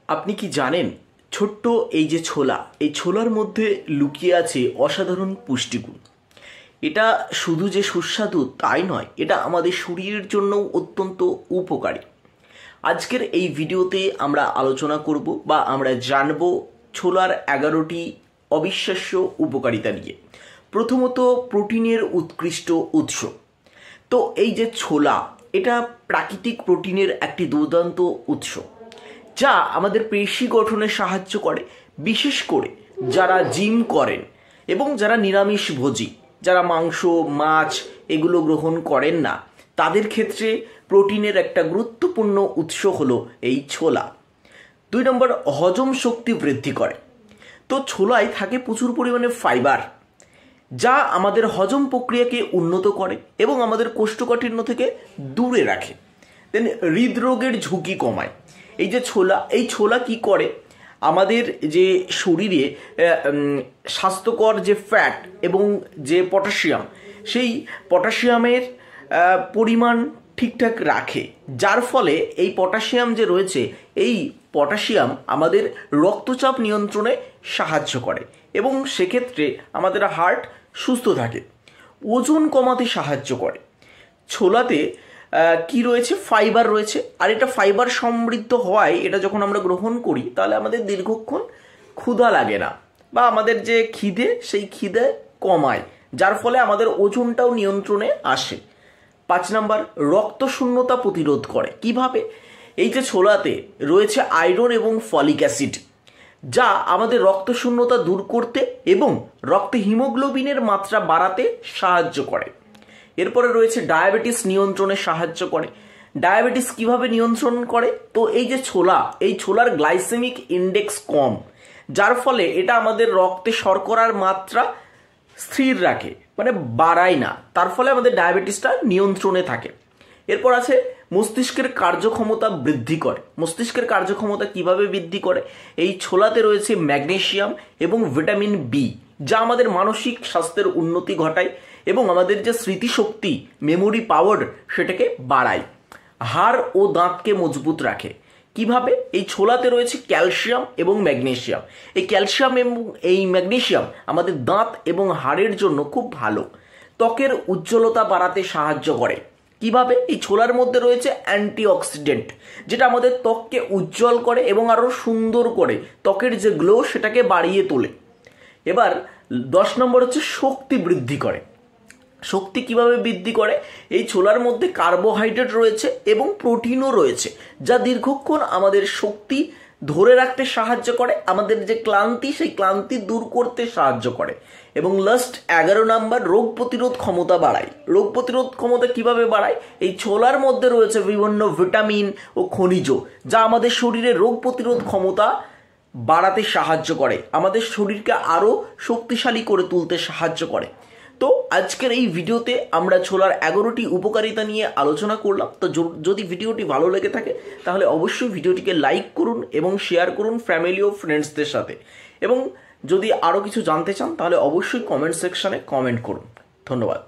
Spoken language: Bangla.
আপনি কি জানেন ছোট্ট এই যে ছোলা, এই ছোলার মধ্যে লুকিয়ে আছে অসাধারণ পুষ্টিগুণ। এটা শুধু যে সুস্বাদু তাই নয়, এটা আমাদের শরীরের জন্যও অত্যন্ত উপকারী। আজকের এই ভিডিওতে আমরা আলোচনা করব বা আমরা জানব ছোলার 11টি অবিশ্বাস্য উপকারিতা নিয়ে। প্রথমত, প্রোটিনের উৎকৃষ্ট উৎস। তো এই যে ছোলা, এটা প্রাকৃতিক প্রোটিনের একটি দুর্দান্ত উৎস, যা আমাদের পেশি গঠনে সাহায্য করে, বিশেষ করে যারা জিম করেন এবং যারা নিরামিষভোজী, যারা মাংস মাছ এগুলো গ্রহণ করেন না, তাদের ক্ষেত্রে প্রোটিনের একটা গুরুত্বপূর্ণ উৎস হলো এই ছোলা। 2 নম্বর, হজম শক্তি বৃদ্ধি করে। তো ছোলায় থাকে প্রচুর পরিমাণে ফাইবার, যা আমাদের হজম প্রক্রিয়াকে উন্নত করে এবং আমাদের কোষ্ঠকাঠিন্য থেকে দূরে রাখে। দেন হৃদরোগের ঝুঁকি কমায়। এই যে ছোলা, এই ছোলা কি করে, আমাদের যে শরীরে স্বাস্থ্যকর যে ফ্যাট এবং যে পটাশিয়াম, সেই পটাশিয়ামের পরিমাণ ঠিকঠাক রাখে, যার ফলে এই পটাশিয়াম যে রয়েছে, এই পটাশিয়াম আমাদের রক্তচাপ নিয়ন্ত্রণে সাহায্য করে এবং সেক্ষেত্রে আমাদের হার্ট সুস্থ থাকে। ওজন কমাতে সাহায্য করে। ছোলাতে কি রয়েছে, ফাইবার রয়েছে, আর এটা ফাইবার সমৃদ্ধ হওয়ায় এটা যখন আমরা গ্রহণ করি তাহলে আমাদের দীর্ঘক্ষণ ক্ষুধা লাগে না, বা আমাদের যে খিদে, সেই খিদে কমায়, যার ফলে আমাদের ওজনটাও নিয়ন্ত্রণে আসে। 5 নম্বর, রক্তশূন্যতা প্রতিরোধ করে। কিভাবে? এই যে ছোলাতে রয়েছে আয়রন এবং ফলিক অ্যাসিড, যা আমাদের রক্তশূন্যতা দূর করতে এবং রক্তে হিমোগ্লোবিনের মাত্রা বাড়াতে সাহায্য করে। এরপরে রয়েছে ডায়াবেটিস নিয়ন্ত্রণে সাহায্য করে। ডায়াবেটিস কিভাবে নিয়ন্ত্রণ করে? তো এই যে ছোলা, এই ছোলার গ্লাইসেমিক ইন্ডেক্স কম, যার ফলে এটা আমাদের রক্তে শর্করার মাত্রা স্থির রাখে, মানে বাড়ায় না, তার ফলে আমাদের ডায়াবেটিসটা নিয়ন্ত্রণে থাকে। এরপর আছে মস্তিষ্কের কার্যক্ষমতা বৃদ্ধি করে। মস্তিষ্কের কার্যক্ষমতা কিভাবে বৃদ্ধি করে? এই ছোলাতে রয়েছে ম্যাগনেসিয়াম এবং ভিটামিন বি, যা আমাদের মানসিক স্বাস্থ্যের উন্নতি ঘটায় এবং আমাদের যে স্মৃতিশক্তি, মেমোরি পাওয়ার, সেটাকে বাড়ায়। হাড় ও দাঁতকে মজবুত রাখে। কিভাবে? এই ছোলাতে রয়েছে ক্যালসিয়াম এবং ম্যাগনেসিয়াম। এই ক্যালসিয়াম এবং এই ম্যাগনেসিয়াম আমাদের দাঁত এবং হাড়ের জন্য খুব ভালো। ত্বকের উজ্জ্বলতা বাড়াতে সাহায্য করে। কিভাবে? এই ছোলার মধ্যে রয়েছে অ্যান্টিঅক্সিডেন্ট, যেটা আমাদের ত্বককে উজ্জ্বল করে এবং আরও সুন্দর করে, ত্বকের যে গ্লো সেটাকে বাড়িয়ে তোলে। এবার 10 নম্বর হচ্ছে শক্তি বৃদ্ধি করে। শক্তি কিভাবে বৃদ্ধি করে? এই ছোলার মধ্যে কার্বোহাইড্রেট রয়েছে এবং প্রোটিনও রয়েছে, যা দীর্ঘক্ষণ আমাদের শক্তি ধরে রাখতে সাহায্য করে, আমাদের যে ক্লান্তি, সেই ক্লান্তি দূর করতে সাহায্য করে। এবং লাস্ট 11 নম্বর, রোগ প্রতিরোধ ক্ষমতা বাড়ায়। রোগ প্রতিরোধ ক্ষমতা কিভাবে বাড়ায়? এই ছোলার মধ্যে রয়েছে বিভিন্ন ভিটামিন ও খনিজ, যা আমাদের শরীরে রোগ প্রতিরোধ ক্ষমতা বাড়াতে সাহায্য করে, আমাদের শরীরকে আরও শক্তিশালী করে তুলতে সাহায্য করে। তো আজকের এই ভিডিওতে আমরা ছোলার 11টি উপকারিতা নিয়ে আলোচনা করলাম। তো যদি ভিডিওটি ভালো লেগে থাকে তাহলে অবশ্যই ভিডিওটিকে লাইক করুন এবং শেয়ার করুন ফ্যামিলি ও ফ্রেন্ডসদের সাথে, এবং যদি আরও কিছু জানতে চান তাহলে অবশ্যই কমেন্ট সেকশনে কমেন্ট করুন। ধন্যবাদ।